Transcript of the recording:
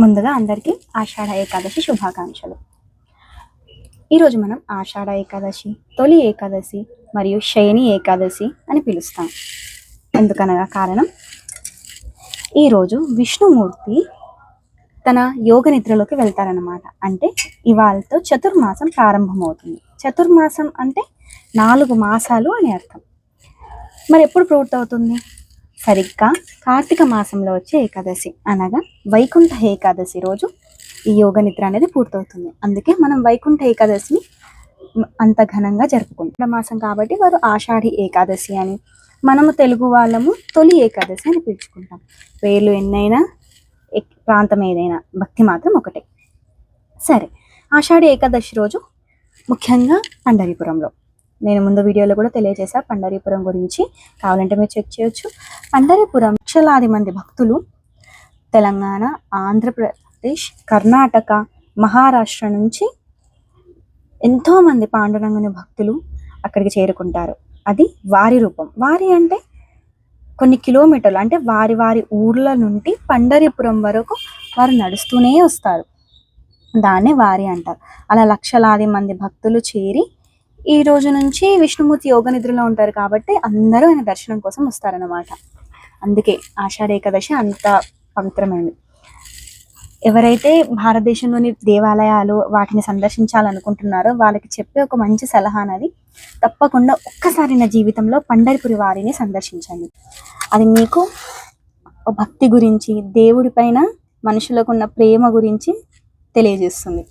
ముందుగా అందరికీ ఆషాఢ ఏకాదశి శుభాకాంక్షలు. ఈరోజు మనం ఆషాఢ ఏకాదశి, తొలి ఏకాదశి మరియు శయని ఏకాదశి అని పిలుస్తాం. ఎందుకనగా కారణం, ఈరోజు విష్ణుమూర్తి తన యోగ నిద్రలోకి వెళ్తారనమాట. అంటే ఇవాళతో చతుర్మాసం ప్రారంభమవుతుంది. చతుర్మాసం అంటే 4 మాసాలు అని అర్థం. మరి ఎప్పుడు పూర్తవుతుంది? సరిగ్గా కార్తీక మాసంలో వచ్చే ఏకాదశి అనగా వైకుంఠ ఏకాదశి రోజు ఈ యోగ నిద్ర అనేది పూర్తవుతుంది. అందుకే మనం వైకుంఠ ఏకాదశిని అంత ఘనంగా జరుపుకుంటాం. మాసం కాబట్టి వారు ఆషాఢి ఏకాదశి అని, మనము తెలుగు వాళ్ళము తొలి ఏకాదశి అని పిలుచుకుంటాం. పేర్లు ఎన్నైనా, ప్రాంతం ఏదైనా, భక్తి మాత్రం ఒకటే. సరే, ఆషాఢి ఏకాదశి రోజు ముఖ్యంగా పండరీపురంలో, నేను ముందు వీడియోలో కూడా తెలియజేశా పండరీపురం గురించి, కావాలంటే మీరు చెక్ చేయొచ్చు. పండరీపురం లక్షలాది మంది భక్తులు తెలంగాణ, ఆంధ్రప్రదేశ్, కర్ణాటక, మహారాష్ట్ర నుంచి ఎంతోమంది పాండురంగుని భక్తులు అక్కడికి చేరుకుంటారు. అది వారి రూపం. వారి అంటే కొన్ని కిలోమీటర్లు, అంటే వారి వారి ఊర్ల నుండి పండరీపురం వరకు వారు నడుస్తూనే వస్తారు. దాన్నే వారి అంటారు. అలా లక్షలాది మంది భక్తులు చేరి ఈ రోజు నుంచి విష్ణుమూర్తి యోగ నిద్రలో ఉంటారు కాబట్టి అందరూ ఆయన దర్శనం కోసం వస్తారనమాట. అందుకే ఆషాఢ ఏకాదశి అంత పవిత్రమైనది. ఎవరైతే భారతదేశంలోని దేవాలయాలు వాటిని సందర్శించాలనుకుంటున్నారో వాళ్ళకి చెప్పే ఒక మంచి సలహా అనేది, తప్పకుండా ఒక్కసారి నా జీవితంలో పండరిపురి వారిని సందర్శించండి. అది మీకు భక్తి గురించి, దేవుడి పైన మనుషులకు ఉన్న ప్రేమ గురించి తెలియజేస్తుంది.